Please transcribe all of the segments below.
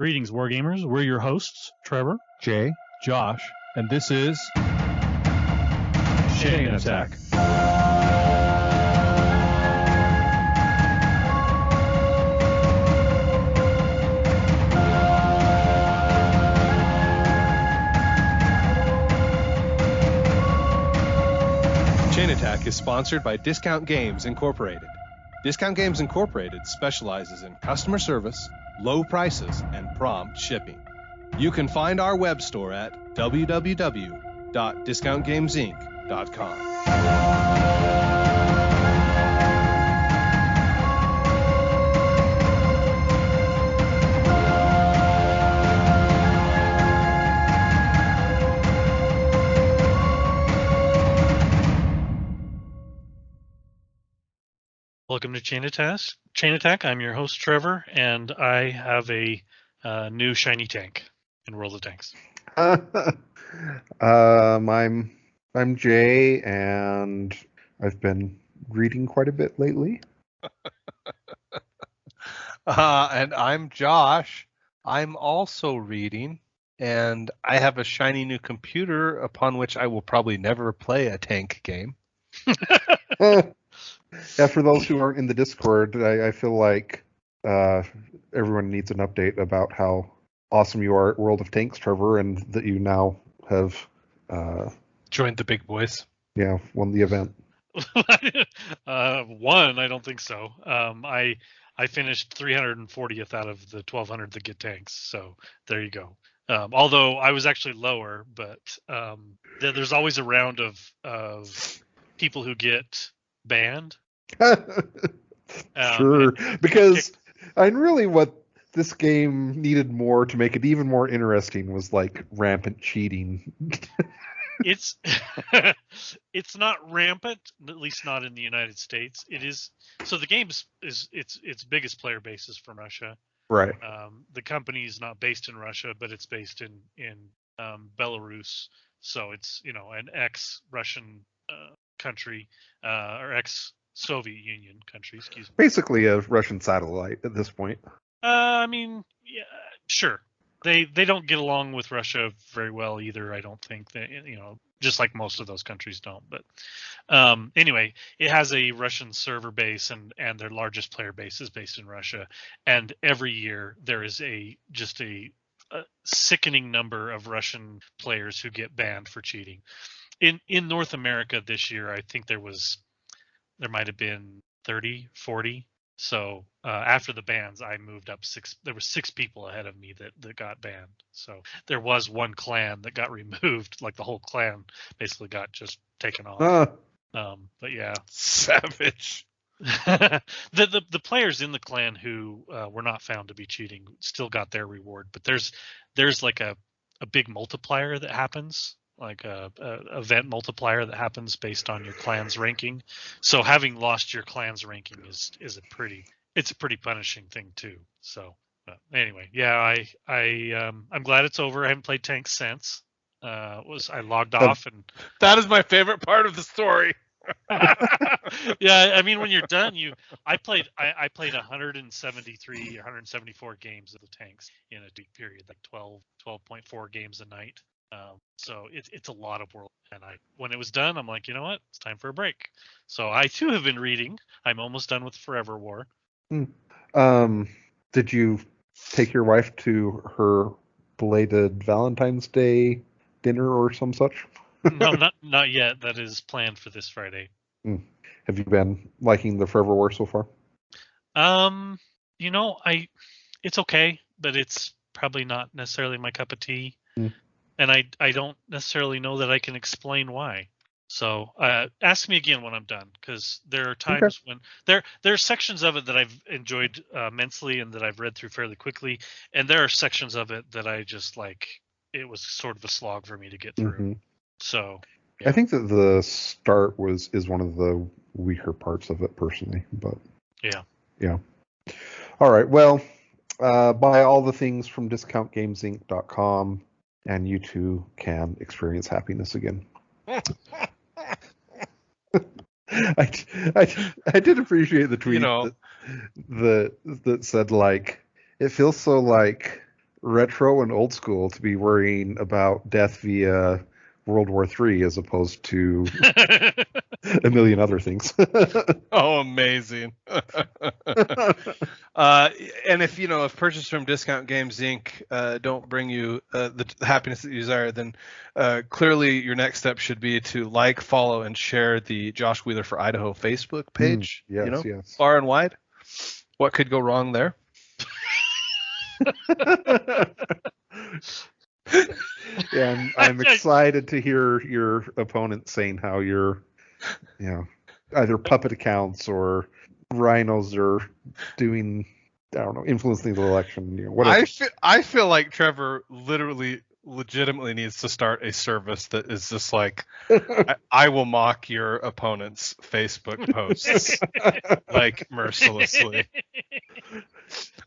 Greetings, Wargamers. We're your hosts, Trevor, Jay, Josh, and this is Chain Attack. Chain Attack is sponsored by Discount Games Incorporated. Discount Games Incorporated specializes in customer service, low prices, and prompt shipping. You can find our web store at www.discountgamesinc.com. Welcome to Chain Attack. I'm your host, Trevor, and I have a new shiny tank in World of Tanks. I'm Jay, and I've been reading quite a bit lately. And I'm Josh. I'm also reading, and I have a shiny new computer upon which I will probably never play a tank game. Yeah, for those who aren't in the Discord, I feel like everyone needs an update about how awesome you are at World of Tanks, Trevor, and that you now have Joined the big boys. Yeah, won the event. One, I don't think so. I finished 340th out of the 1,200 that get tanks, so there you go. Although I was actually lower, but there's always a round of people who get banned. Sure, because really what this game needed more to make it even more interesting was like rampant cheating. It's not rampant, at least not in the United States. It is. So the game is its biggest player base is from Russia. Right. The company is not based in Russia, but it's based in Belarus. So it's an ex-Russian country or ex-Soviet Union country. Excuse me. Basically a Russian satellite at this point. I mean, yeah, sure. They don't get along with Russia very well either. I don't think that, just like most of those countries don't. But anyway, it has a Russian server base, and their largest player base is based in Russia. And every year there is just a sickening number of Russian players who get banned for cheating. In North America this year, I think there might have been 30, 40. So after the bans, I moved up 6. There were 6 people ahead of me that got banned. So there was one clan that got removed. Like the whole clan basically got just taken off. But yeah, savage. The players in the clan who were not found to be cheating still got their reward. But there's like a big multiplier that happens. Like a event multiplier that happens based on your clan's ranking. So having lost your clan's ranking is a pretty punishing thing too. So anyway, yeah, I'm glad it's over. I haven't played tanks since. I logged off, and that is my favorite part of the story. Yeah, I mean when you're done, I played 174 games of the tanks in a deep period, like 12.4 games a night. So it's a lot of world, and when it was done, I'm like, you know what, it's time for a break. So I too have been reading. I'm almost done with Forever War. Did you take your wife to her belated Valentine's Day dinner or some such? No, not yet. That is planned for this Friday. Have you been liking the Forever War so far? It's okay, but it's probably not necessarily my cup of tea. And I don't necessarily know that I can explain why. So ask me again when I'm done, because there are times when there are sections of it that I've enjoyed immensely and that I've read through fairly quickly, and there are sections of it that I just like. It was sort of a slog for me to get through. Mm-hmm. So yeah. I think that the start is one of the weaker parts of it personally, but yeah. All right, well, buy all the things from discountgamesinc.com. And you too can experience happiness again. I did appreciate the tweet that said, like, it feels so like retro and old school to be worrying about death via World War III as opposed to a million other things. Oh, amazing. And if purchase from Discount Games Inc. Don't bring you the happiness that you desire, then clearly your next step should be to like, follow, and share the Josh Wheeler for Idaho Facebook page. Yes, yes. Far and wide. What could go wrong there? Yeah, I'm excited to hear your opponent saying how you're, either puppet accounts or rhinos are doing, I don't know, influencing the election. Whatever. I feel like Trevor legitimately needs to start a service that is just like, I will mock your opponent's Facebook posts like mercilessly.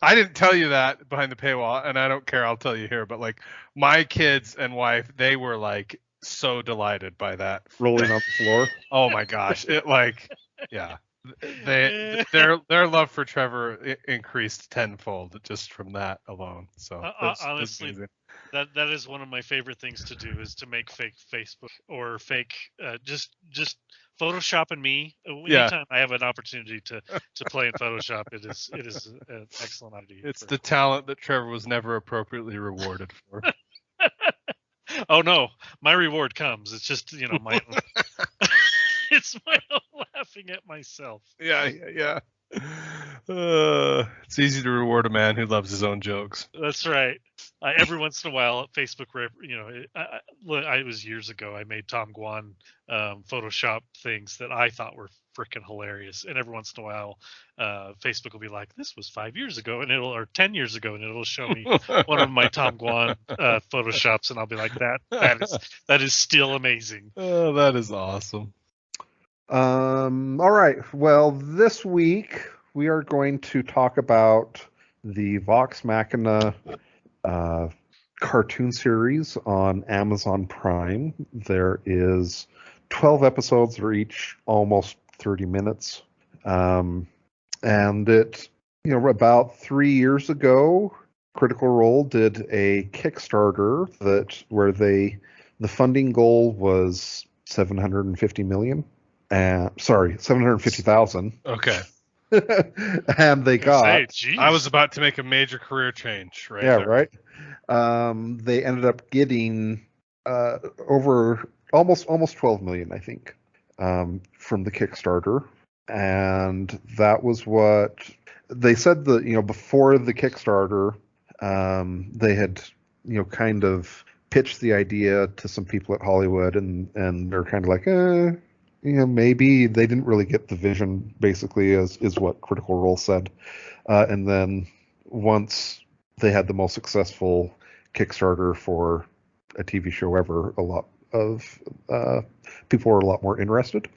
I didn't tell you that behind the paywall, and I don't care. I'll tell you here. But like my kids and wife, they were like so delighted by that. Rolling on the floor. Oh my gosh! Yeah. Their love for Trevor increased tenfold just from that alone. So honestly, that is one of my favorite things to do is to make fake Facebook or fake just Photoshop and me. Anytime I have an opportunity to play in Photoshop, it is an excellent idea. It's the talent that Trevor was never appropriately rewarded for. Oh no, my reward comes. It's just my own. It's my own laughing at myself. Yeah. It's easy to reward a man who loves his own jokes. That's right. Every once in a while, Facebook, it was years ago. I made Tom Guan Photoshop things that I thought were freaking hilarious. And every once in a while, Facebook will be like, "This was 5 years ago," or 10 years ago, and it'll show me one of my Tom Guan Photoshops, and I'll be like, "That is still amazing." Oh, that is awesome. All right. Well, this week we are going to talk about the Vax Machina cartoon series on Amazon Prime. There is 12 episodes, they're each almost 30 minutes. And it, about 3 years ago, Critical Role did a Kickstarter where the funding goal was $750 million. 750,000. Okay. And they got. I was about to make a major career change, right? Yeah, there. right. They ended up getting over almost 12 million, I think, from the Kickstarter, and that was what they said. Before the Kickstarter, they had kind of pitched the idea to some people at Hollywood, and they're kind of like, maybe they didn't really get the vision, basically, is what Critical Role said. And then once they had the most successful Kickstarter for a TV show ever, a lot of people were a lot more interested.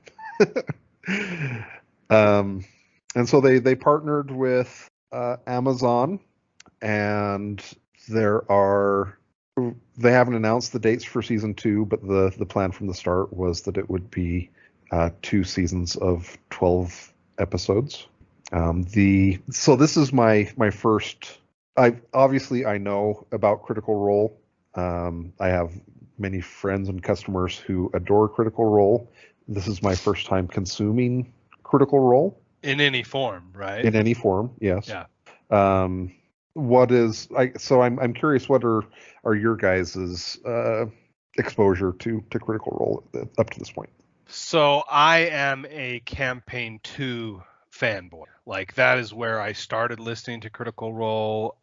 And so they partnered with Amazon, and they haven't announced the dates for season 2, but the plan from the start was that it would be 2 seasons of 12 episodes. So this is my first. I know about Critical Role. I have many friends and customers who adore Critical Role. This is my first time consuming Critical Role in any form, right? In any form, yes. Yeah. I'm curious, what are your guys' exposure to Critical Role up to this point? So I am a Campaign 2 fanboy. Like, that is where I started listening to Critical Role.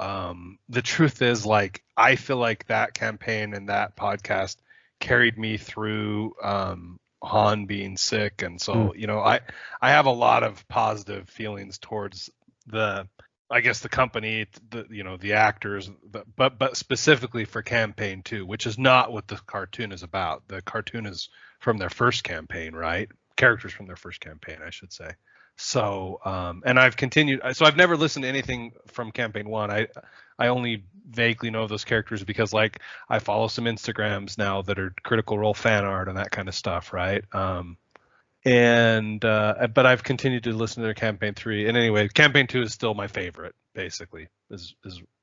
The truth is, like, I feel like that campaign and that podcast carried me through Han being sick, and so I have a lot of positive feelings towards the company, the actors, but specifically for Campaign 2, which is not what the cartoon is about. The cartoon is from their first campaign, right? Characters from their first campaign, I should say. So, and I've continued. So I've never listened to anything from Campaign 1. I only vaguely know those characters because, like, I follow some Instagrams now that are Critical Role fan art and that kind of stuff, right? But I've continued to listen to their Campaign 3. And anyway, Campaign 2 is still my favorite. basically, is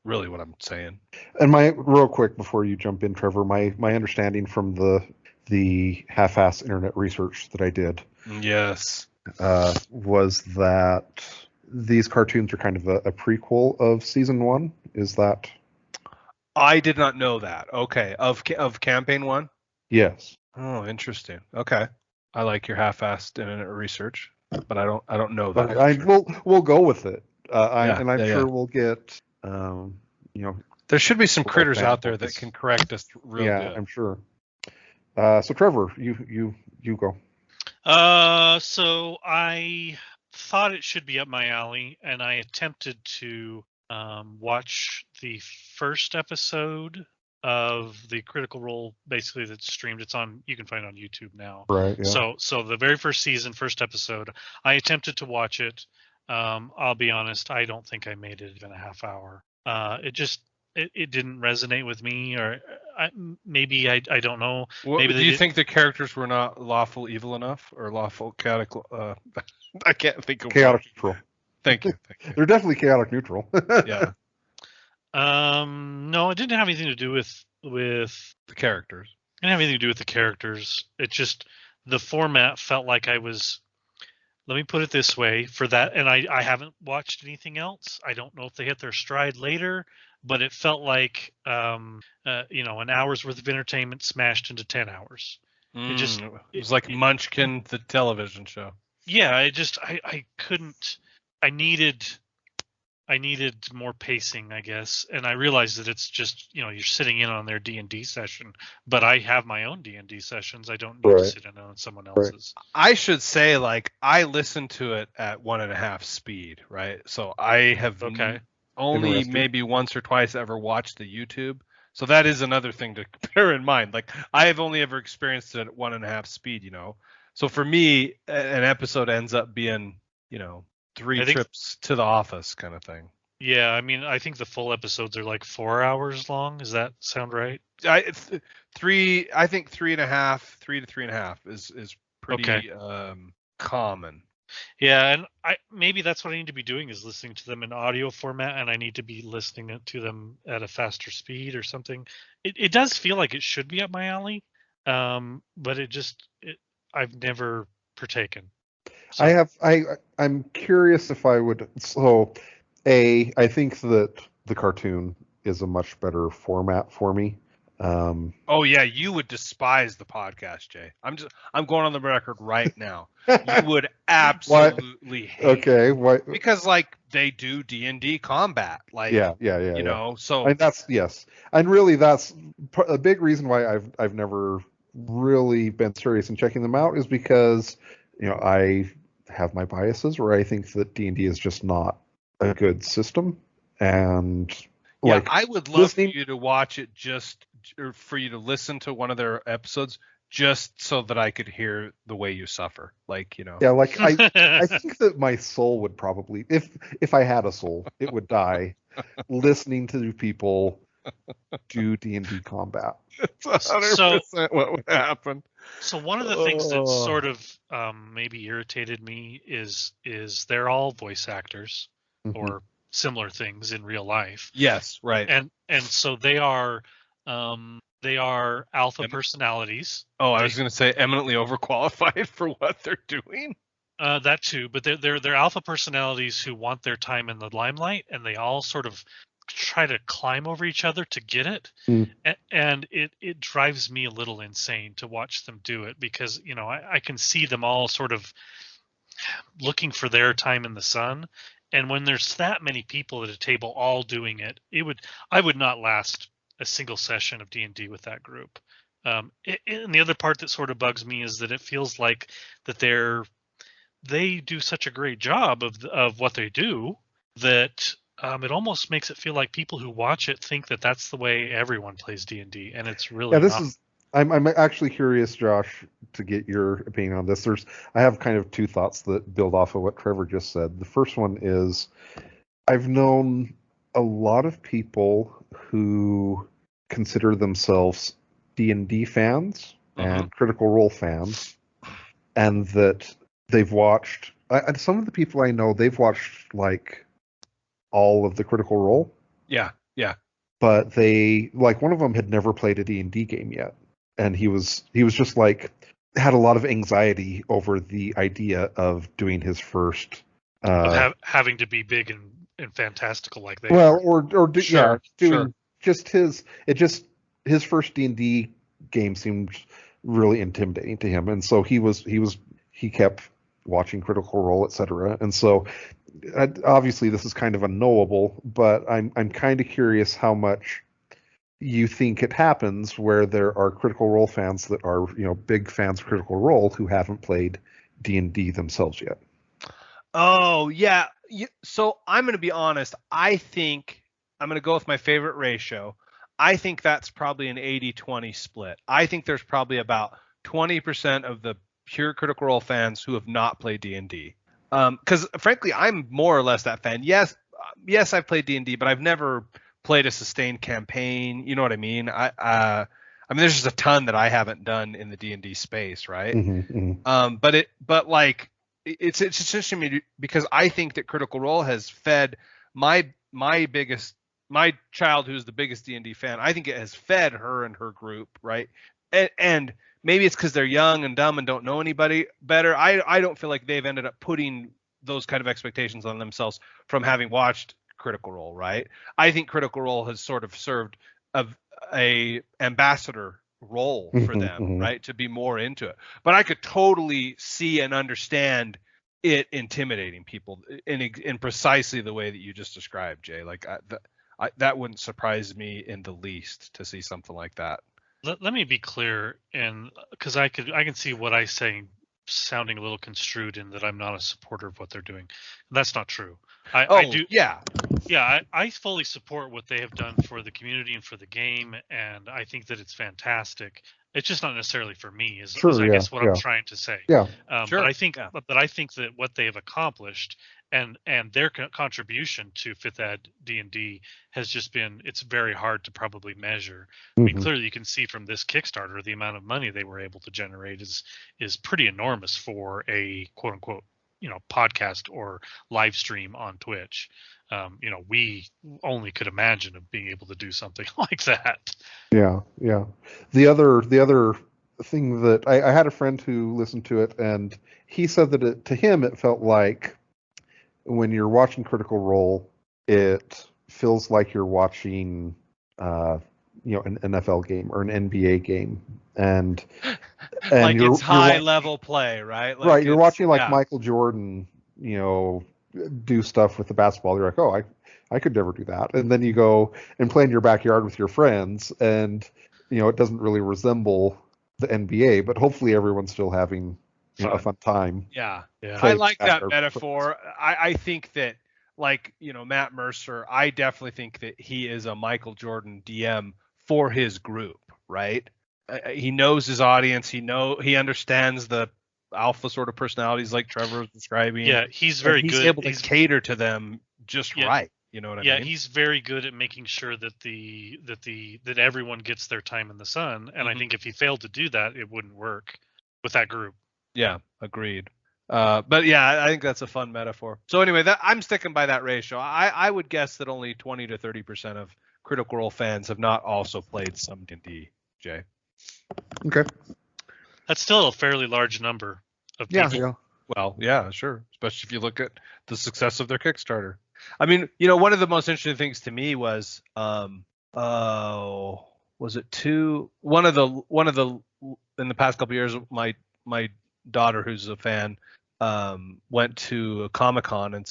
really what I'm saying. And my real quick before you jump in, Trevor, my understanding from the half-ass internet research that I did Yes. was that these cartoons are kind of a prequel of season 1. Is that? I did not know that. Okay, of campaign 1. Yes. Oh, interesting. Okay, I like your half-assed internet research, but I don't know that. Okay, we'll go with it. I'm Yeah. sure we'll get There should be some critters fan out there voice. that can correct us real good. I'm sure. So Trevor, you go. So I thought it should be up my alley, and I attempted to watch the first episode of the Critical Role, basically that's streamed. You can find it on YouTube now. Right. Yeah. So the very first season, first episode, I attempted to watch it. I'll be honest, I don't think I made it even a half hour. It didn't resonate with me, or maybe I don't know. Maybe do you think the characters were not lawful evil enough, or lawful chaotic? I can't think of chaotic neutral. Thank you. They're definitely chaotic neutral. Yeah. No, it didn't have anything to do with the characters. It didn't have anything to do with the characters. It just, the format felt like I was, let me put it this way, for that, and I haven't watched anything else. I don't know if they hit their stride later, but it felt like an hour's worth of entertainment smashed into 10 hours. It was like Munchkin, the television show. Yeah, I couldn't. I needed more pacing, I guess, and I realized that it's just, you're sitting in on their D&D session, but I have my own D&D sessions. I don't need to sit in on someone else's. I should say, like, I listened to it at 1.5 speed, right? So I have only maybe once or twice ever watched the YouTube. So that is another thing to bear in mind. Like, I have only ever experienced it at 1.5 speed, So for me, an episode ends up being, 3 trips to the office kind of thing. Yeah, I mean, I think the full episodes are like 4 hours long. Does that sound right? I think 3.5, 3 to 3.5 is pretty common. Yeah, and maybe that's what I need to be doing, is listening to them in audio format, and I need to be listening to them at a faster speed or something. It does feel like it should be up my alley, but I've never partaken. So. I'm curious if I would. So, I think that the cartoon is a much better format for me. Oh yeah, you would despise the podcast, Jay. I'm going on the record right now. You would absolutely hate it. Why? Because like they do D&D combat, like So and that's and really that's a big reason why I've never really been serious in checking them out, is because I have my biases where I think that D&D is just not a good system, and I would love for you to watch it, or for you to listen to one of their episodes, just so that I could hear the way you suffer. I think that my soul would probably, if I had a soul, it would die listening to people do D&D combat. That's 100% what would happen. So one of the things that sort of maybe irritated me is they're all voice actors or similar things in real life. Yes, right. And so they are alpha personalities. Oh, I was going to say eminently overqualified for what they're doing. That too, but they're alpha personalities who want their time in the limelight, and they all sort of try to climb over each other to get it. And it drives me a little insane to watch them do it, because I can see them all sort of looking for their time in the sun, and when there's that many people at a table all doing it, I would not last a single session of D&D with that group. And the other part that sort of bugs me is that it feels like that they do such a great job of what they do that it almost makes it feel like people who watch it think that that's the way everyone plays D&D, and it's really not. I'm actually curious, Josh, to get your opinion on this. I have kind of two thoughts that build off of what Trevor just said. The first one is, I've known a lot of people who consider themselves D&D fans and Critical Role fans, and that they've watched. Some of the people I know, they've watched like all of the Critical Role. Yeah. But they, like, one of them had never played a D&D game yet, and he was just like, had a lot of anxiety over the idea of doing his first having to be big and fantastical like they well, are. doing just his first D&D game seemed really intimidating to him, and so he kept watching Critical Role, etc. And so obviously this is kind of unknowable, but I'm kind of curious how much you think it happens where there are Critical Role fans that are, big fans of Critical Role who haven't played D&D themselves yet. Oh, yeah. So I'm going to be honest. I think I'm going to go with my favorite ratio. I think that's probably an 80-20 split. I think there's probably about 20% of the pure Critical Role fans who have not played D&D. Because frankly, I'm more or less that fan. Yes, I've played D&D, but I've never played a sustained campaign. You know what I mean? I mean, there's just a ton that I haven't done in the D&D space, right? But it's interesting to me because I think that Critical Role has fed my child, who's the biggest D&D fan. I think it has fed her and her group, right? And maybe it's because they're young and dumb and don't know anybody better. I don't feel like they've ended up putting those kind of expectations on themselves from having watched Critical Role, right? I think Critical Role has sort of served a ambassador role for them, right? To be more into it. But I could totally see and understand it intimidating people in precisely the way that you just described, Jay. Like that wouldn't surprise me in the least to see something like that. Let me be clear, and because I can see what I say sounding a little construed in that I'm not a supporter of what they're doing. That's not true. I do. Yeah. I fully support what they have done for the community and for the game, and I think that it's fantastic. It's just not necessarily for me, is I guess what I'm trying to say. Yeah. But I think that what they have accomplished and their contribution to Fifth Ed D&D has just been, it's very hard to probably measure. I mean, clearly you can see from this Kickstarter the amount of money they were able to generate is pretty enormous for a quote unquote podcast or live stream on Twitch. We only could imagine of being able to do something like that. Yeah. The other thing that I had a friend who listened to it, and he said that to him it felt like when you're watching Critical Role, it feels like you're watching an NFL game or an NBA game, and like it's high level play, right? Like right. You're watching Michael Jordan, do stuff with the basketball. You're like, oh, I could never do that. And then you go and play in your backyard with your friends, and it doesn't really resemble the NBA, but hopefully everyone's still having a fun time. Yeah. I like that metaphor. I think that, Matt Mercer, I definitely think that he is a Michael Jordan DM for his group, right? He knows his audience. He understands the alpha sort of personalities like Trevor was describing. Yeah, he's very good. He's able to cater to them just right. You know what I mean? Yeah, he's very good at making sure that everyone gets their time in the sun. And I think if he failed to do that, it wouldn't work with that group. Yeah, agreed. But yeah, I think that's a fun metaphor. So anyway, I'm sticking by that ratio. I would guess that only 20 to 30% of Critical Role fans have not also played some D&D, Jay. Okay. That's still a fairly large number of people. Yeah. Well, yeah, sure. Especially if you look at the success of their Kickstarter. I mean, one of the most interesting things to me was, was it one of the in the past couple of years, my daughter, who's a fan, went to a Comic-Con and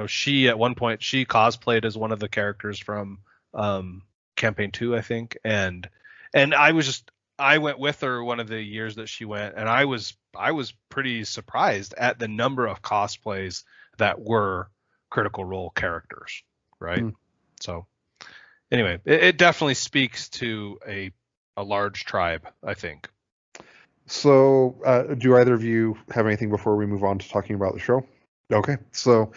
she at one point she cosplayed as one of the characters from campaign 2, I think, and I went with her one of the years that she went, and I was pretty surprised at the number of cosplays that were Critical Role characters, right? So anyway, it definitely speaks to a large tribe, I think. So do either of you have anything before we move on to talking about the show? Okay, so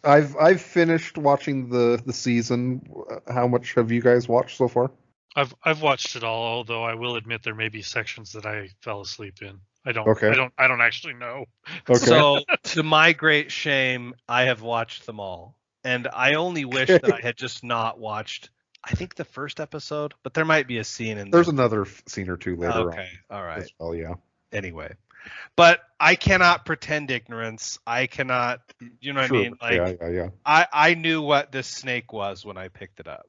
I've finished watching the season. How much have you guys watched so far? I've watched it all, although I will admit there may be sections that I fell asleep in. I don't. Okay. I don't actually know. Okay. So, to my great shame, I have watched them all, and I only wish that I had just not watched. I think the first episode, but there might be a scene in There's there. another scene or two later Okay, all on right. as well, yeah. Anyway, but I cannot pretend ignorance. I cannot. You know what Sure. I mean? Like, Yeah. I knew what this snake was when I picked it up.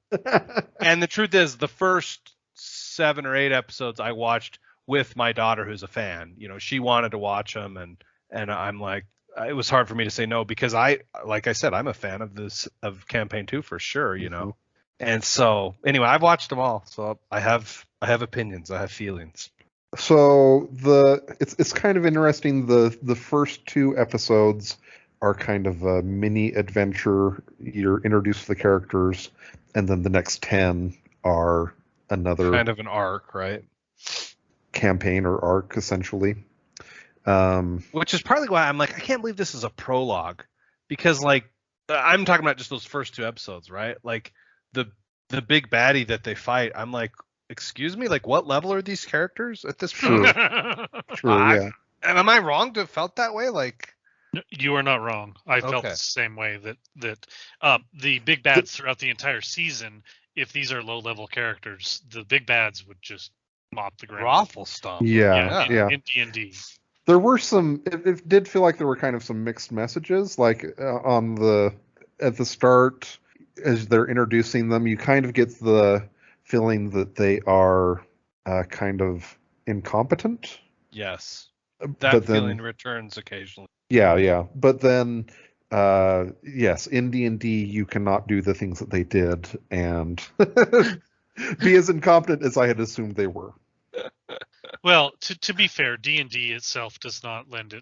And the truth is, the first 7 or 8 episodes I watched with my daughter, who's a fan. You know, she wanted to watch them, and I'm like, it was hard for me to say no because like I said, I'm a fan of Campaign 2 for sure. You know, and so anyway, I've watched them all, so I have opinions, I have feelings. So it's kind of interesting. The first 2 episodes are kind of a mini adventure. You're introduced to the characters, and then the next 10 are another Kind of an arc, right? campaign or arc, essentially. Which is partly why I'm like, I can't believe this is a prologue, because like I'm talking about just those first 2 episodes, right? Like the big baddie that they fight, I'm like, excuse me, like what level are these characters at this point? Sure, yeah. And am I wrong to have felt that way? Like, You are not wrong. I felt Okay. the same way that the big bads throughout the entire season, if these are low level characters, the big bads would just mop the ground. Raffle stomp. Yeah. In D&D. There were some. It did feel like there were kind of some mixed messages. Like at the start, as they're introducing them, you kind of get the feeling that they are kind of incompetent. Yes. But That then, feeling returns occasionally. yeah. But then, yes, in D&D, you cannot do the things that they did and be as incompetent as I had assumed they were. Well, to be fair, D&D itself does not lend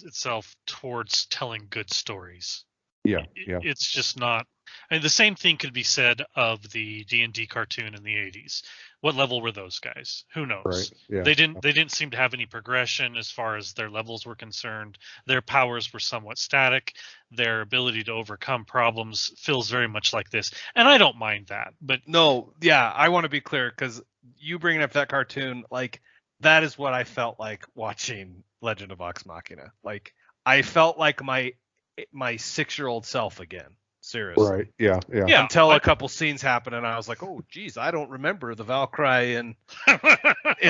itself towards telling good stories. Yeah. It's just not. I mean, the same thing could be said of the D&D cartoon in the 80s. What level were those guys? Who knows? Right. Yeah. They didn't seem to have any progression as far as their levels were concerned. Their powers were somewhat static. Their ability to overcome problems feels very much like this, and I don't mind that. But No, yeah, I want to be clear, because you bringing up that cartoon, like that is what I felt like watching Legend of Vox Machina. Like I felt like my 6-year-old self again. Seriously. Right. Yeah. Until a couple scenes happened, and I was like, oh, geez, I don't remember the Valkyrie in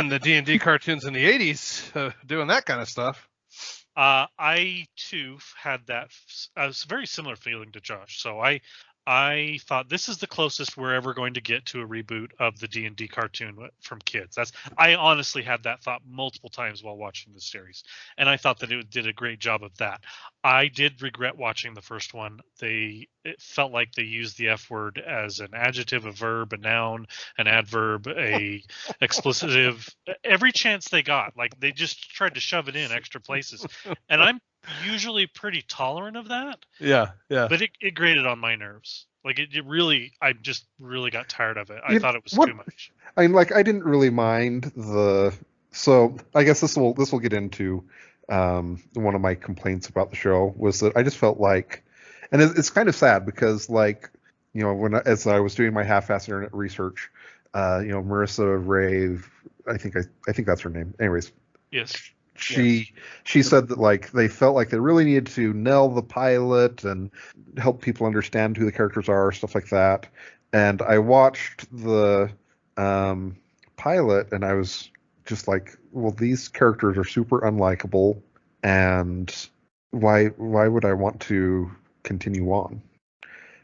the D&D cartoons in the 80s doing that kind of stuff. I too had that very similar feeling to Josh. So I thought this is the closest we're ever going to get to a reboot of the D&D cartoon from kids. I honestly had that thought multiple times while watching the series, and I thought that it did a great job of that. I did regret watching the first one. It felt like they used the F word as an adjective, a verb, a noun, an adverb, a explicitive, every chance they got. Like they just tried to shove it in extra places, and I'm usually pretty tolerant of that. Yeah. But it grated on my nerves. Like I just really got tired of it. I thought it was too much. I mean, like I didn't really mind so I guess this will get into one of my complaints about the show was that I just felt like, and it's kind of sad because like, you know, as I was doing my half-assed internet research, you know, Marissa Ray, I think that's her name. Anyways. Yes. She said that like they felt like they really needed to nail the pilot and help people understand who the characters are, stuff like that. And I watched the pilot and I was just like, well, these characters are super unlikable, and why would I want to continue on?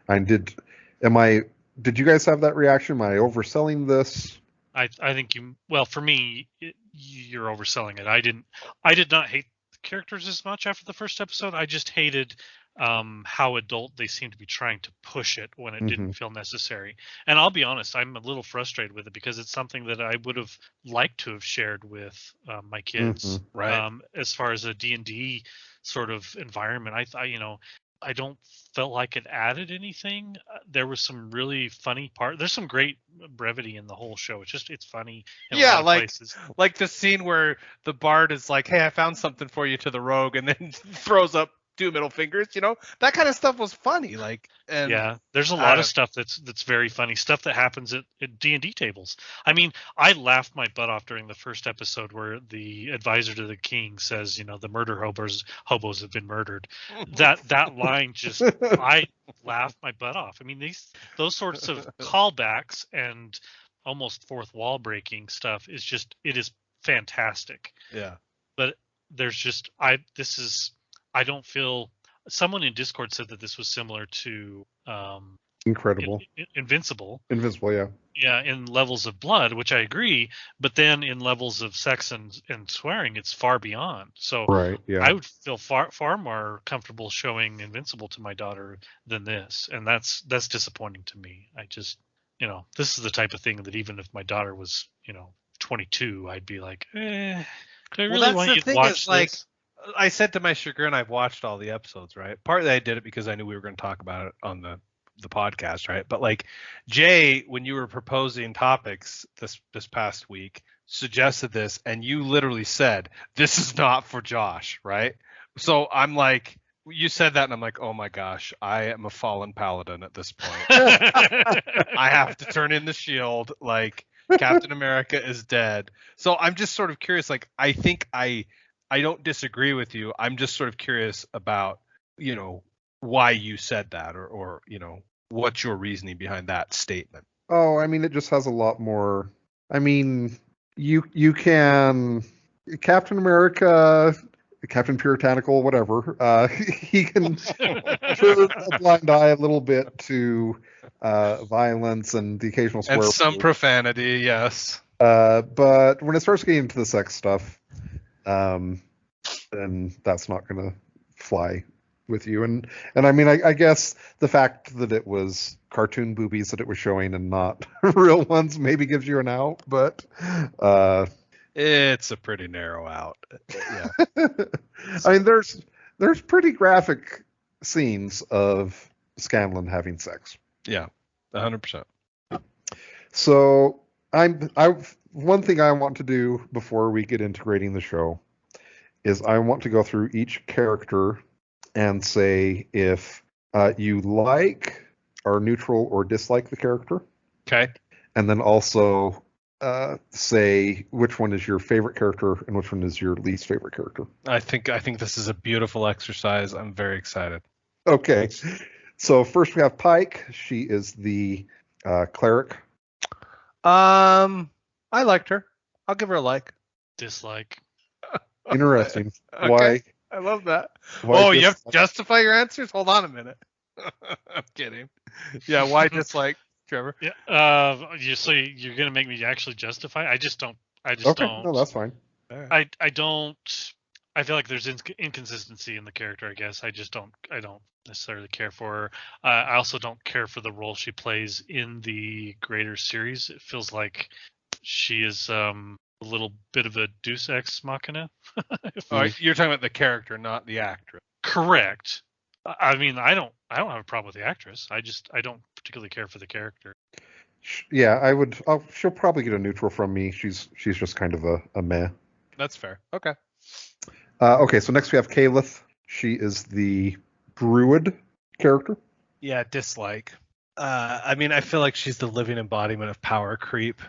Did you guys have that reaction? Am I overselling this? I think for me, you're overselling it. I did not hate the characters as much after the first episode. I just hated how adult they seemed to be trying to push it when it didn't feel necessary. And I'll be honest, I'm a little frustrated with it because it's something that I would have liked to have shared with my kids. Right. As far as a D&D sort of environment, I don't feel like it added anything. There was some really funny part. There's some great brevity in the whole show. It's funny. In a lot of places. Like the scene where the bard is like, "Hey, I found something for you," to the rogue, and then throws up 2 middle fingers, that kind of stuff was funny. Like, and yeah, there's a lot of stuff that's very funny, stuff that happens at D&D tables. I mean, I laughed my butt off during the first episode where the advisor to the king says, the murder hobos have been murdered. That line just, I laughed my butt off. I mean, those sorts of callbacks and almost fourth wall breaking stuff it is fantastic. Yeah. But there's just, I don't feel, someone in Discord said that this was similar to Incredible. Invincible, yeah. Yeah, in levels of blood, which I agree, but then in levels of sex and swearing, it's far beyond. So right, yeah. I would feel far more comfortable showing Invincible to my daughter than this, and that's disappointing to me. I just, this is the type of thing that even if my daughter was, 22, I'd be like, do I really want you to watch this? I said to my chagrin, I've watched all the episodes, right? Partly I did it because I knew we were going to talk about it on the podcast, right? But like Jay, when you were proposing topics this past week, suggested this, and you literally said, "This is not for Josh," right? So I'm like, you said that, and I'm like, oh my gosh, I am a fallen paladin at this point. I have to turn in the shield. Like Captain America is dead. So I'm just sort of curious. Like I think I don't disagree with you. I'm just sort of curious about, why you said that, or what's your reasoning behind that statement? Oh, I mean, it just has a lot more. I mean, you can Captain America, Captain Puritanical, whatever. He can turn a blind eye a little bit to violence and the occasional swear and some profanity, yes. But when it starts getting into the sex stuff, then that's not going to fly with you. And I mean, I guess the fact that it was cartoon boobies that it was showing and not real ones maybe gives you an out, but it's a pretty narrow out. Yeah. I mean, there's pretty graphic scenes of Scamlin having sex. Yeah, 100%. So one thing I want to do before we get into grading the show is I want to go through each character and say if you like, are neutral, or dislike the character. Okay. And then also say which one is your favorite character and which one is your least favorite character. I think this is a beautiful exercise. I'm very excited. Okay. So first we have Pike. She is the cleric. I liked her. I'll give her a like. Dislike. Interesting. Okay. Why? I love that. Why you have to justify your answers? Hold on a minute. I'm kidding. Yeah, why dislike, Trevor? Yeah. You're gonna make me actually justify? I just don't. Okay. No, that's fine. I don't. I feel like there's inconsistency in the character. I guess I don't necessarily care for her. I also don't care for the role she plays in the greater series. It feels like she is a little bit of a deus ex machina. You're talking about the character, not the actress. Correct. I mean, I don't have a problem with the actress. I don't particularly care for the character. Yeah, she'll probably get a neutral from me. She's just kind of a meh. That's fair. Okay. Okay, so next we have Kaelith. She is the druid character. Yeah, dislike. I mean, I feel like she's the living embodiment of power creep.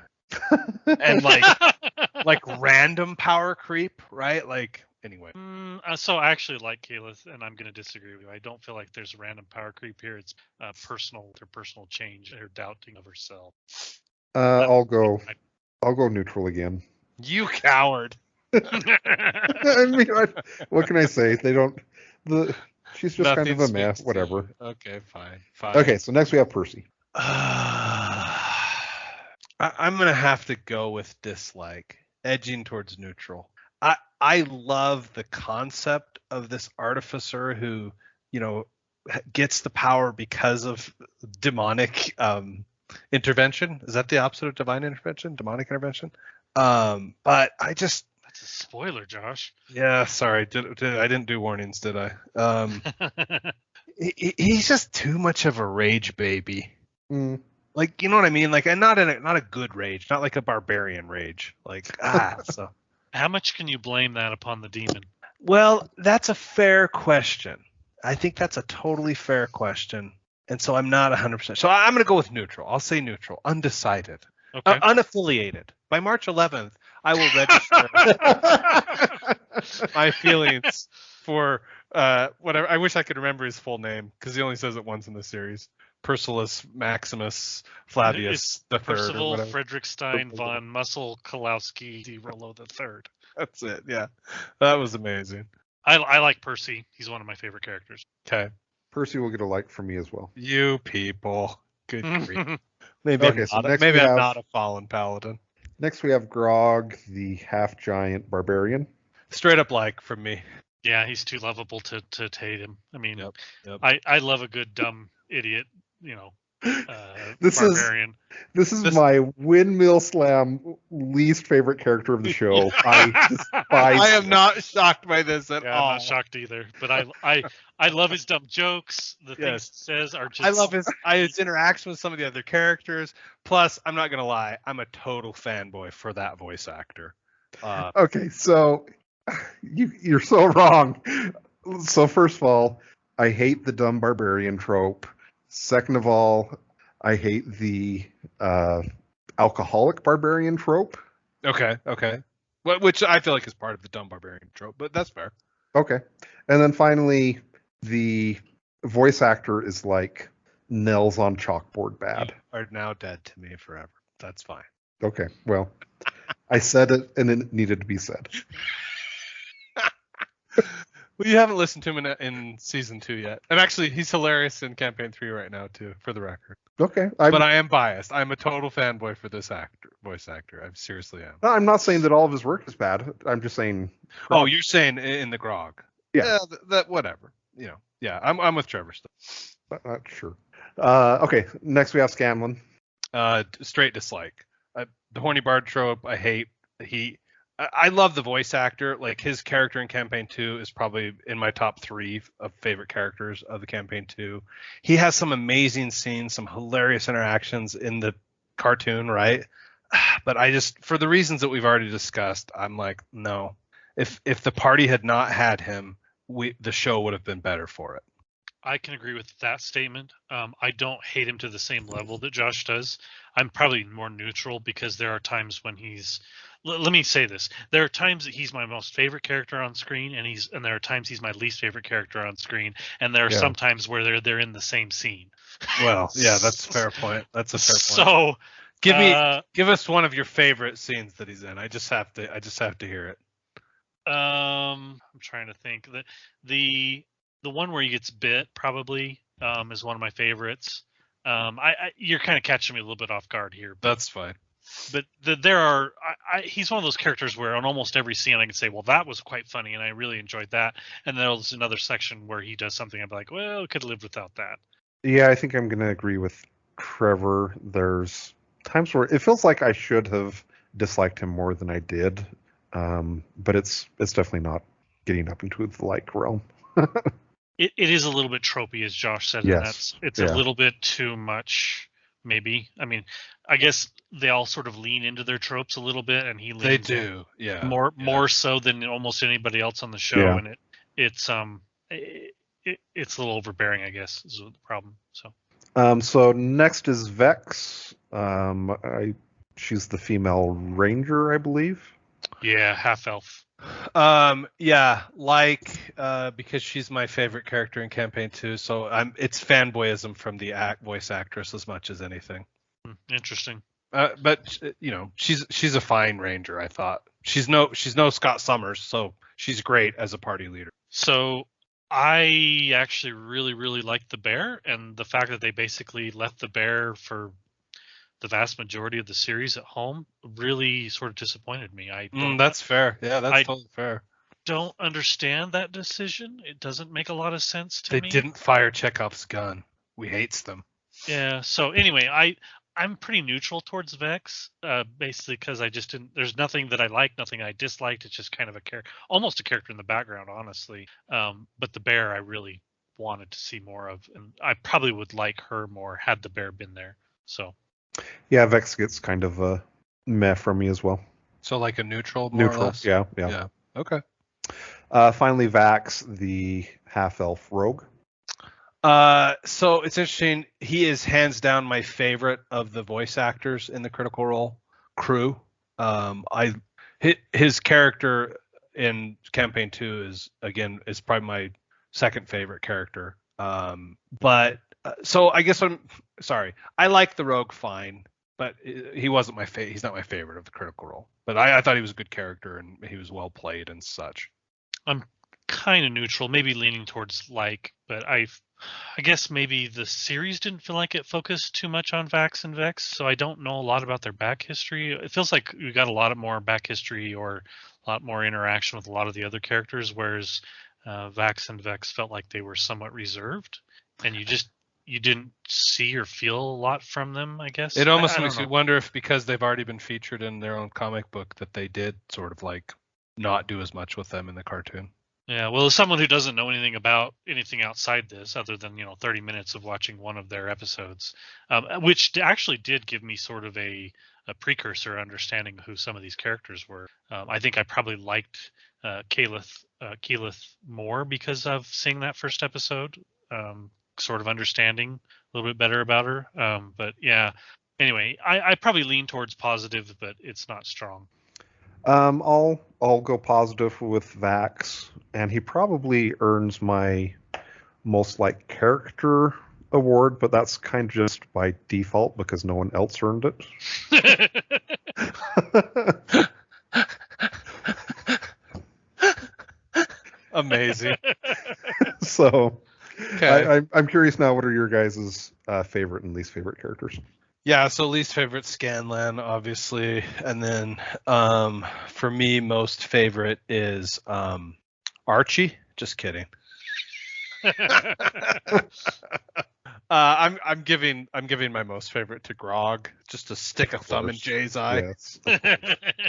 And like random power creep, right? Like, anyway. So I actually like Kaelith, and I'm going to disagree with you. I don't feel like there's random power creep here. It's personal change, her doubting of herself. I'll go neutral again. You coward. I mean, what can I say? She's just Nothing kind of a mess. Whatever. Okay, fine. Okay, so next we have Percy. I'm gonna have to go with dislike, edging towards neutral. I love the concept of this artificer who, gets the power because of demonic intervention. Is that the opposite of divine intervention? Demonic intervention? But I just. That's a spoiler, Josh. Yeah, sorry. I didn't do warnings, did I? He's just too much of a rage baby. Like, you know what I mean? Like, and not a good rage, not like a barbarian rage. Like, so. How much can you blame that upon the demon? Well, that's a fair question. I think that's a totally fair question. And so I'm not 100%. So I'm going to go with neutral. I'll say neutral. Undecided. Okay. Unaffiliated. By March 11th, I will register my feelings for whatever. I wish I could remember his full name because he only says it once in the series. Persilis Maximus Flavius the Third. Percival Frederickstein von Muscle Kalowski D. Rollo the Third. That's it. Yeah, that was amazing. I like Percy. He's one of my favorite characters. Okay. Percy will get a like from me as well. You people. Good grief. Next Maybe Okay, so next maybe we I'm have- not a fallen paladin. Next, we have Grog, the half-giant barbarian. Straight up like from me. Yeah, he's too lovable to hate him. I mean, Yep. I love a good dumb idiot, This barbarian. This is my windmill slam least favorite character of the show. I despise. I am not shocked by this at Yeah, all. I'm not shocked either. But I love his dumb jokes. The things he says are just. I love his interaction with some of the other characters. Plus, I'm not gonna lie, I'm a total fanboy for that voice actor. Okay, so you're so wrong. So first of all, I hate the dumb barbarian trope. Second of all, I hate the alcoholic barbarian trope. Okay. Which I feel like is part of the dumb barbarian trope, but that's fair. Okay. And then finally, the voice actor is like nails on chalkboard bad. You are now dead to me forever. That's fine. Okay, well, I said it and it needed to be said. Well, you haven't listened to him in season 2 yet. And actually, he's hilarious in campaign 3 right now, too, for the record. Okay. But I am biased. I'm a total fanboy for this voice actor. I seriously am. I'm not saying that all of his work is bad. I'm just saying. Oh, you're saying in the Grog. Yeah. That whatever. Yeah, I'm with Trevor still. Not sure. Okay, next we have Scamlin. Straight dislike. The horny bard trope, I hate. I love the voice actor. Like his character in campaign 2 is probably in my top 3 of favorite characters of the campaign 2. He has some amazing scenes, some hilarious interactions in the cartoon, right? But I just, for the reasons that we've already discussed, I'm like, no. If the party had not had him, the show would have been better for it. I can agree with that statement. I don't hate him to the same level that Josh does. I'm probably more neutral because there are times when he's. Let me say this: there are times that he's my most favorite character on screen, and there are times he's my least favorite character on screen, and there are some times where they're in the same scene. Well, yeah, that's a fair point. That's a fair point. So give us one of your favorite scenes that he's in. I just have to hear it. I'm trying to think. The one where he gets bit probably is one of my favorites. You're kind of catching me a little bit off guard here. That's fine. But there are he's one of those characters where on almost every scene I can say, well, that was quite funny and I really enjoyed that. And then there's another section where he does something I'm like, well, could have lived without that. Yeah, I think I'm going to agree with Trevor. There's times where it feels like I should have disliked him more than I did. But it's definitely not getting up into the like realm. It is a little bit tropey, as Josh said. Yes. And it's a little bit too much, maybe. I mean, I guess they all sort of lean into their tropes a little bit, and he leans They do, yeah. More so than almost anybody else on the show, Yeah. and it's a little overbearing, I guess, is the problem. So next is Vex. She's the female ranger, I believe. Yeah, half elf. Because she's my favorite character in campaign 2, so it's fanboyism from the voice actress as much as anything. Interesting. But she's a fine ranger. I thought she's no Scott Summers, so she's great as a party leader. So I actually really, really liked the bear, and the fact that they basically left the bear for the vast majority of the series at home really sort of disappointed me. That's fair. Yeah, that's totally fair. Don't understand that decision. It doesn't make a lot of sense to me. They didn't fire Chekhov's gun. We hates them. Yeah. So anyway, I'm pretty neutral towards Vex, basically because I just didn't. There's nothing that I liked, nothing I disliked. It's just kind of almost a character in the background, honestly. But the bear, I really wanted to see more of, and I probably would like her more had the bear been there. So. Yeah, Vex gets kind of a meh from me as well. So like a neutral, more or less? Yeah. Okay. Finally, Vax, the half elf rogue. So it's interesting. He is hands down my favorite of the voice actors in the Critical Role crew. His character in Campaign 2 is probably my second favorite character. But so I guess I'm sorry. I like the Rogue fine, but he wasn't my favorite. He's not my favorite of the Critical Role. But I thought he was a good character and he was well played and such. I'm kind of neutral, maybe leaning towards but I guess maybe the series didn't feel like it focused too much on Vax and Vex, so I don't know a lot about their back history. It feels like we got a lot more back history or a lot more interaction with a lot of the other characters, whereas Vax and Vex felt like they were somewhat reserved, and you didn't see or feel a lot from them, I guess. It almost makes you wonder if because they've already been featured in their own comic book that they did sort of like not do as much with them in the cartoon. Yeah, well, as someone who doesn't know anything about anything outside this, other than 30 minutes of watching one of their episodes, which actually did give me sort of a precursor understanding who some of these characters were. I think I probably liked Kaelith more because of seeing that first episode, sort of understanding a little bit better about her. But yeah, anyway, I probably lean towards positive, but it's not strong. I'll go positive with Vax, and he probably earns my most liked character award, but that's kind of just by default because no one else earned it. Amazing. So, okay. I'm curious now. What are your guys' favorite and least favorite characters? Yeah, so least favorite Scamlin, obviously, and then for me, most favorite is Archie. Just kidding. I'm giving my most favorite to Grog, just to stick a thumb in Jay's eye. Yes.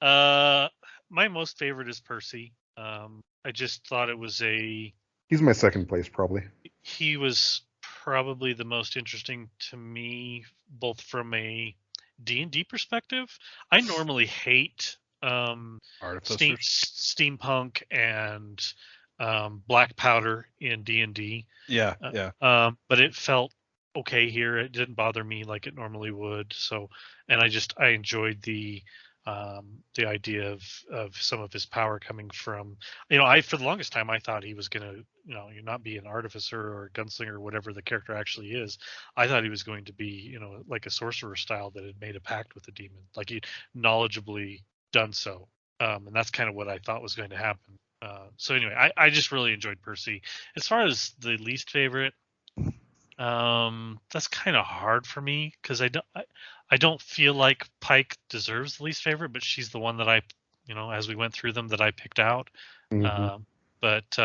My most favorite is Percy. I just thought it was He's my second place, probably. He was probably the most interesting to me, both from a D&D perspective. I normally hate steampunk and black powder in D&D. Yeah. But it felt okay here. It didn't bother me like it normally would. So, and I enjoyed the idea of some of his power coming from, for the longest time I thought he was gonna, not be an artificer or a gunslinger or whatever the character actually is. I thought he was going to be, like a sorcerer style that had made a pact with the demon, like he'd knowledgeably done so. And that's kind of what I thought was going to happen. So anyway, I just really enjoyed Percy. As far as the least favorite, that's kind of hard for me because I don't feel like Pike deserves the least favorite, but she's the one that I, as we went through them, that I picked out. Mm-hmm. But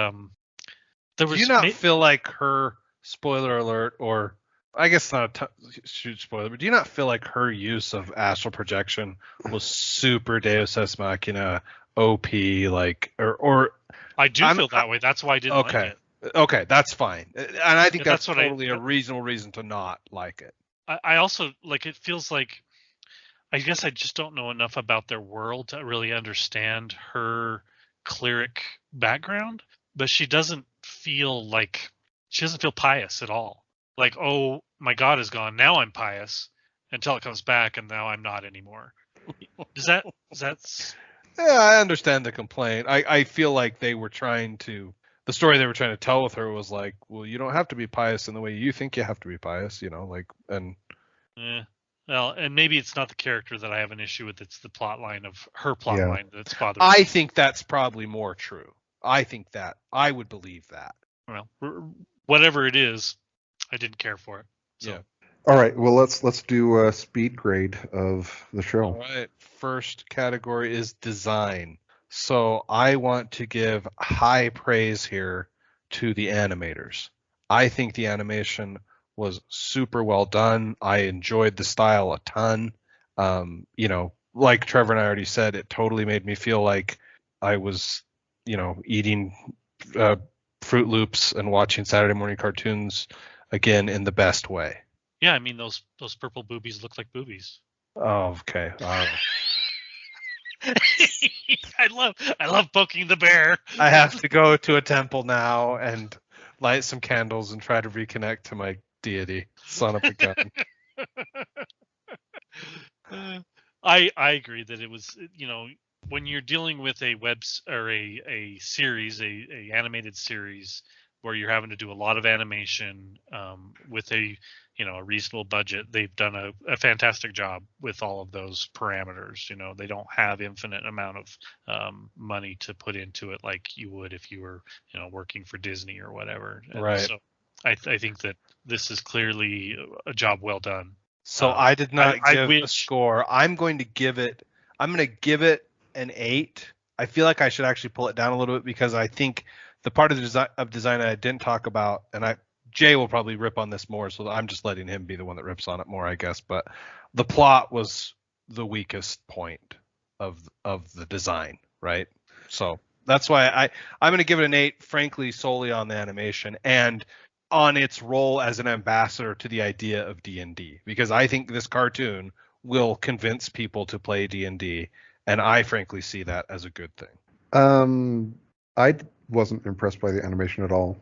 there was. Do you not feel like her, spoiler alert, or I guess not a huge spoiler, but do you not feel like her use of astral projection was super Deus Ex Machina, OP, like, or I do feel that way. That's why I didn't like it. Okay, that's fine, and I think that's totally a reasonable reason to not like it. I also it feels like, I guess I just don't know enough about their world to really understand her cleric background, but she doesn't feel pious at all. Like, oh, my God is gone. Now I'm pious until it comes back, and now I'm not anymore. Yeah, I understand the complaint. I feel like the story they were trying to tell with her was like, well, you don't have to be pious in the way you think you have to be pious, and. Well, and maybe it's not the character that I have an issue with. It's the plot line of her plot line that's bothering me. I think that's probably more true. I think that I would believe that. Well, whatever it is, I didn't care for it. So. Yeah. All right. Well, let's do a speed grade of the show. All right. First category is design. So I want to give high praise here to the animators. I think the animation was super well done. I enjoyed the style a ton. Like Trevor and I already said, it totally made me feel like I was, eating Fruit Loops and watching Saturday morning cartoons again in the best way. Yeah, I mean those purple boobies look like boobies. Oh, okay. I love poking the bear. I have to go to a temple now and light some candles and try to reconnect to my deity. Son of a gun. I agree that it was, when you're dealing with a or a series, a animated series where you're having to do a lot of animation with a reasonable budget, they've done a fantastic job with all of those parameters. They don't have infinite amount of money to put into it like you would if you were working for Disney or whatever. And Right. So I think that this is clearly a job well done. So I did not give a wish- score. I'm going to give it an 8. I feel like I should actually pull it down a little bit because I think the part of the design I didn't talk about, and Jay will probably rip on this more, so I'm just letting him be the one that rips on it more, I guess. But the plot was the weakest point of the design, right? So that's why I'm going to give it an 8, frankly, solely on the animation and on its role as an ambassador to the idea of D&D, because I think this cartoon will convince people to play D&D, and I frankly see that as a good thing. I wasn't impressed by the animation at all.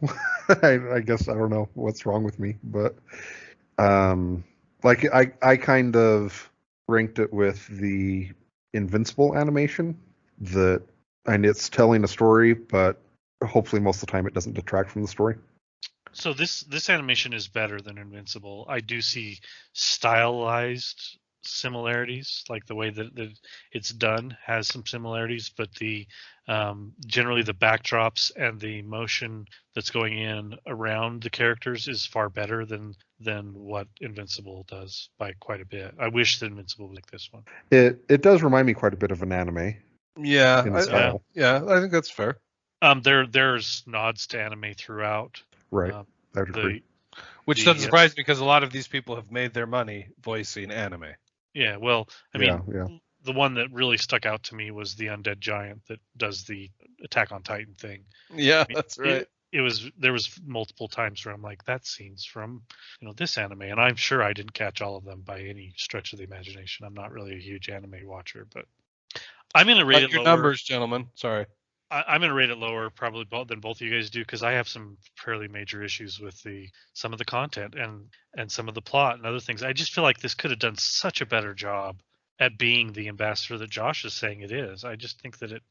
I guess I don't know what's wrong with me, but I kind of ranked it with the Invincible animation and it's telling a story, but hopefully most of the time it doesn't detract from the story. So this animation is better than Invincible. I do see stylized similarities, like the way that it's done has some similarities, but the generally the backdrops and the motion that's going in around the characters is far better than what Invincible does by quite a bit. I wish that Invincible was like this one. It does remind me quite a bit of an anime. Yeah, in style. I think that's fair. There's nods to anime throughout. Right. I would agree. Which doesn't surprise me because a lot of these people have made their money voicing anime. Yeah, well, I mean, yeah. The one that really stuck out to me was the Undead Giant that does the Attack on Titan thing. Yeah, that's right. There was multiple times where I'm like, that scene's from this anime, and I'm sure I didn't catch all of them by any stretch of the imagination. I'm not really a huge anime watcher, but I'm gonna rate it your lower. Numbers, gentlemen. Sorry. I'm going to rate it lower probably than both of you guys do, because I have some fairly major issues with some of the content and some of the plot and other things. I just feel like this could have done such a better job at being the ambassador that Josh is saying it is. I just think that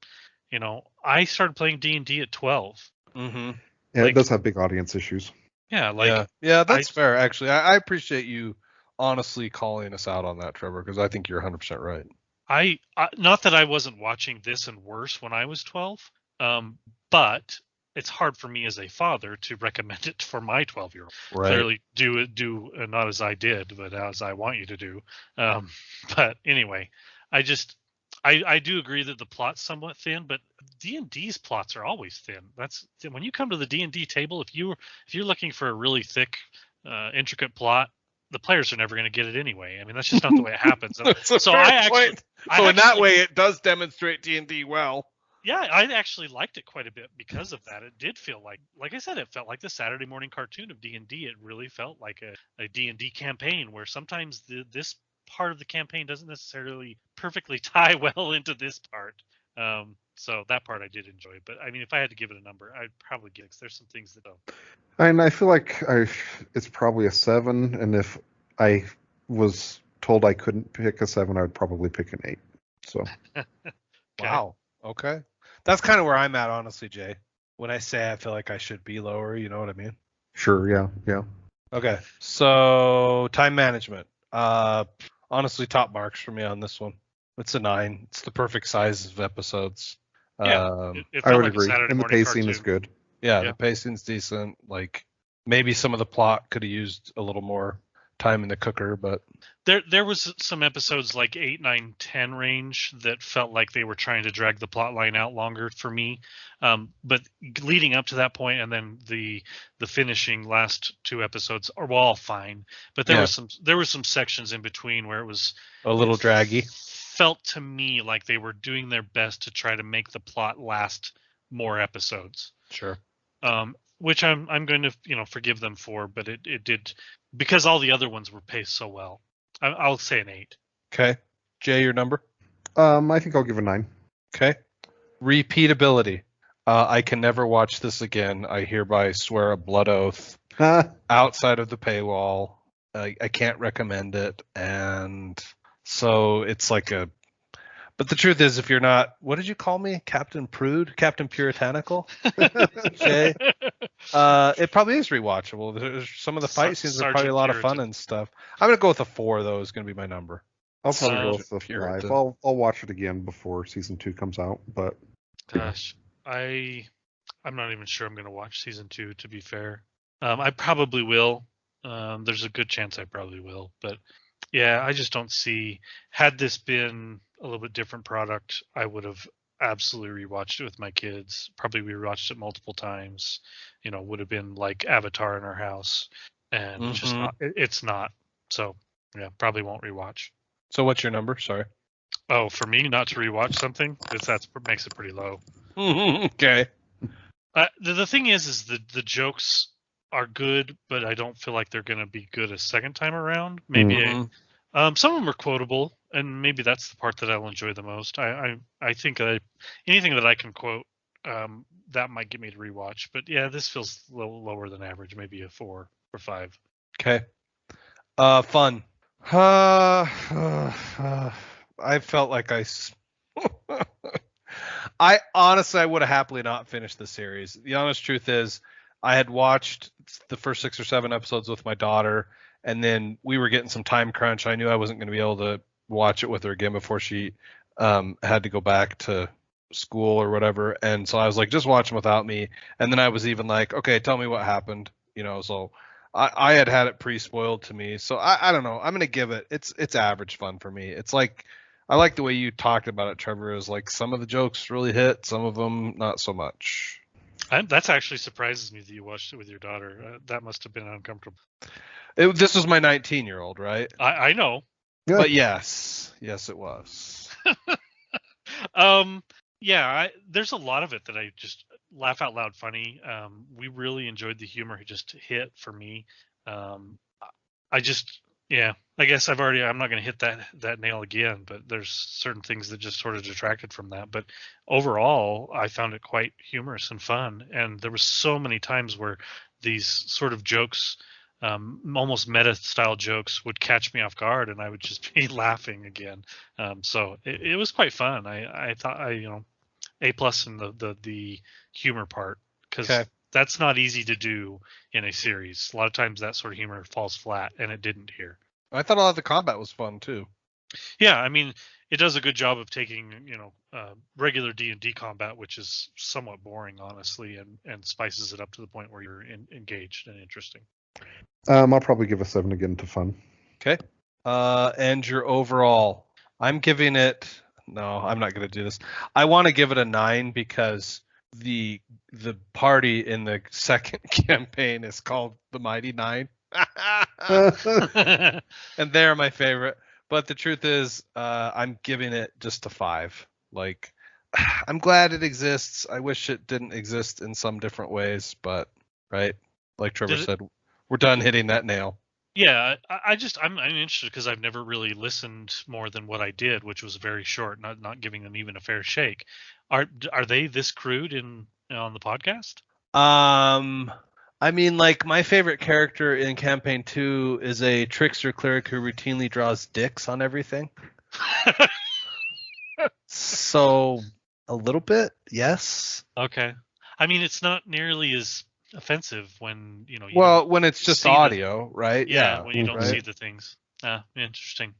I started playing D&D at 12. Mm-hmm. Yeah, it does have big audience issues. Yeah, yeah, that's fair. Actually, I appreciate you honestly calling us out on that, Trevor, because I think you're 100% right. I not that I wasn't watching this and worse when I was 12, but it's hard for me as a father to recommend it for my 12-year-old. Right. Clearly, do not as I did, but as I want you to do. But anyway, I do agree that the plot's somewhat thin, but D&D's plots are always thin. That's when you come to the D&D table. If you're looking for a really thick, intricate plot, the players are never going to get it anyway. I mean, that's just not the way it happens. So in that way, it does demonstrate D&D well. Yeah, I actually liked it quite a bit because of that. It did feel like I said, it felt like the Saturday morning cartoon of D&D. It really felt like a D&D campaign where sometimes this part of the campaign doesn't necessarily perfectly tie well into this part. So that part I did enjoy. But I mean, if I had to give it a number, I'd probably give it. There's some things that don't. And I feel like it's probably a 7. And if I was told I couldn't pick a 7, I would probably pick an 8. So. Wow. Okay. That's kind of where I'm at, honestly, Jay. When I say I feel like I should be lower, you know what I mean? Sure. Yeah. Okay. So time management. Honestly, top marks for me on this one. It's a 9. It's the perfect size of episodes. Yeah, it I would like agree. And the pacing is good. Yeah, the pacing's decent. Like maybe some of the plot could have used a little more time in the cooker, but there was some episodes like 8, 9, 10 range that felt like they were trying to drag the plot line out longer for me. But leading up to that point, and then the finishing last 2 episodes are all fine. But there were some sections in between where it was a little draggy. Felt to me like they were doing their best to try to make the plot last more episodes. Sure. Which I'm going to forgive them for, but it did, because all the other ones were paced so well. I'll say an 8. Okay. Jay, your number? I think I'll give a 9. Okay. Repeatability. I can never watch this again. I hereby swear a blood oath Huh? outside of the paywall. I can't recommend it. And so it's like a. But the truth is, if you're not, what did you call me? Captain Prude? Captain Puritanical? Okay. It probably is rewatchable. Some of the fight scenes are probably a lot of fun and stuff. I'm going to go with a 4, though, is going to be my number. I'll probably go with the Puritan. 5. I'll watch it again before season 2 comes out, but Gosh, I'm not even sure I'm going to watch season 2. To be fair, I probably will. There's a good chance I probably will, but yeah, I just don't see. Had this been a little bit different product, I would have absolutely rewatched it with my kids. Probably rewatched it multiple times. Would have been like Avatar in our house, and it's just not. It's not. So yeah, probably won't rewatch. So what's your number? Sorry. Oh, for me not to rewatch something, that makes it pretty low. Okay. The thing is the jokes are good, but I don't feel like they're going to be good a second time around. Maybe some of them are quotable, and maybe that's the part that I'll enjoy the most. I think anything that I can quote, that might get me to rewatch. But yeah, this feels a little lower than average, maybe a 4 or 5. Okay. Fun. I felt like I honestly, I would have happily not finished the series. The honest truth is, I had watched the first 6 or 7 episodes with my daughter, and then we were getting some time crunch. I knew I wasn't going to be able to watch it with her again before she had to go back to school or whatever. And so I was like, just watch them without me. And then I was even like, okay, tell me what happened. So I had it pre-spoiled to me. So I don't know. I'm going to give it. It's average fun for me. It's like, I like the way you talked about it, Trevor. Is like some of the jokes really hit, some of them not so much. That's actually surprises me that you watched it with your daughter. That must have been uncomfortable. This was my 19-year-old, right? I know. But yes, it was. Yeah, there's a lot of it that I just laugh out loud funny. We really enjoyed the humor. It just hit for me. I guess I'm not going to hit that nail again, but there's certain things that just sort of detracted from that. But overall, I found it quite humorous and fun. And there were so many times where these sort of jokes, almost meta style jokes, would catch me off guard, and I would just be laughing again. So it was quite fun. I thought A+ in the humor part, because that's not easy to do in a series. A lot of times that sort of humor falls flat, and it didn't here. I thought a lot of the combat was fun too. Yeah, I mean, it does a good job of taking regular D&D combat, which is somewhat boring, honestly, and spices it up to the point where you're engaged and interesting. I'll probably give a 7 again to fun. Okay. And your overall, I'm giving it. No, I'm not going to do this. I want to give it a 9 because the party in the second campaign is called the Mighty Nine. And they're my favorite. But the truth is, I'm giving it just a 5. Like, I'm glad it exists. I wish it didn't exist in some different ways, but right, like Trevor said, we're done hitting that nail. Yeah, I'm interested because I've never really listened more than what I did, which was very short, not giving them even a fair shake. Are they this crude on the podcast? I mean, like, my favorite character in campaign 2 is a trickster cleric who routinely draws dicks on everything. So a little bit, yes. Okay. I mean, it's not nearly as offensive when when it's just audio, right? Yeah, when you don't see the things. Interesting.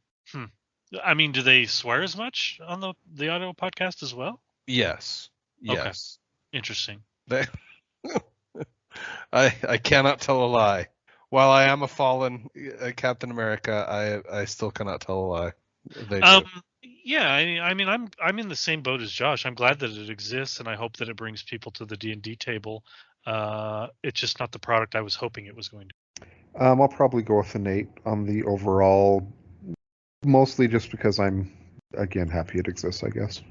I mean, do they swear as much on the audio podcast as well? Yes. Okay. Interesting. I cannot tell a lie. While I am a fallen Captain America, I still cannot tell a lie. They do. Yeah, I mean, I'm in the same boat as Josh. I'm glad that it exists, and I hope that it brings people to the D&D table. It's just not the product I was hoping it was going to. I'll probably go with an 8 on the overall, mostly just because I'm, again, happy it exists, I guess.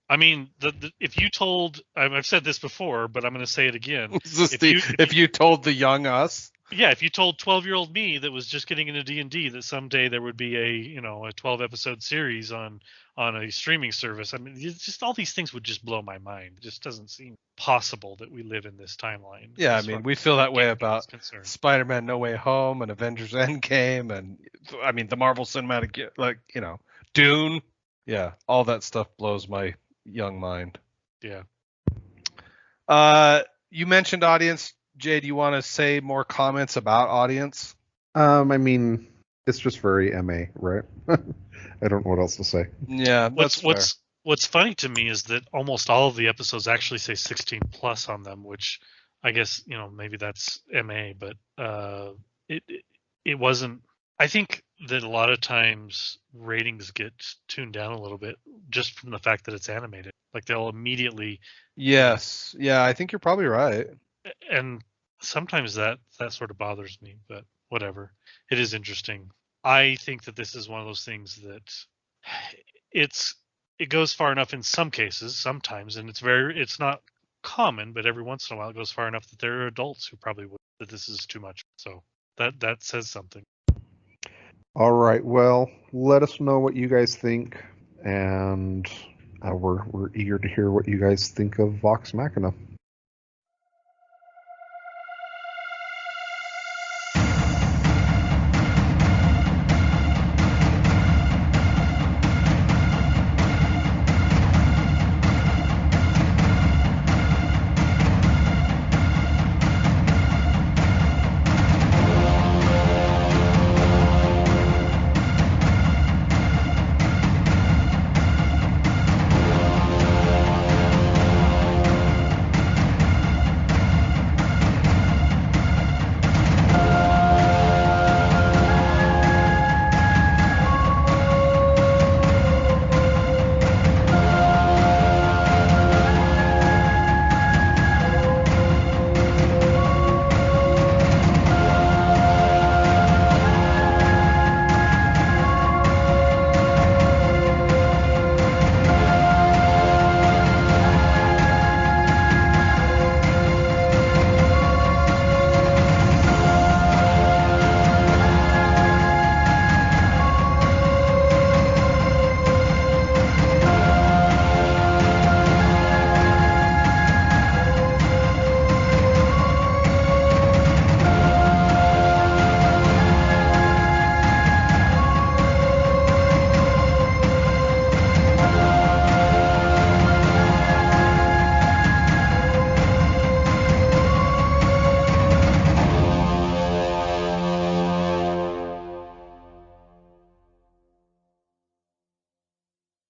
I mean, if you told, I've said this before, but I'm going to say it again. If you told the young us. Yeah, if you told 12-year-old me that was just getting into D&D that someday there would be a 12-episode series on on a streaming service. I mean, just all these things would just blow my mind. It just doesn't seem possible that we live in this timeline. Yeah, I as mean, far we as feel that way gaming about is concerned. Spider-Man: No Way Home and Avengers: Endgame, and I mean the Marvel Cinematic, like Dune. Yeah, all that stuff blows my young mind. Yeah. You mentioned audience. Jay, do you want to say more comments about audience? I mean, it's just very MA, right? I don't know what else to say. Yeah, that's fair. What's funny to me is that almost all of the episodes actually say 16 plus on them, which I guess maybe that's MA, but it wasn't. I think that a lot of times ratings get tuned down a little bit just from the fact that it's animated. Like they'll immediately. Yes. Yeah, I think you're probably right. And sometimes that sort of bothers me, but whatever. It is interesting. I think that this is one of those things that it goes far enough in some cases, sometimes, and it's not common, but every once in a while it goes far enough that there are adults who probably would that this is too much. So that says something. All right. Well, let us know what you guys think, and we're eager to hear what you guys think of Vox Machina.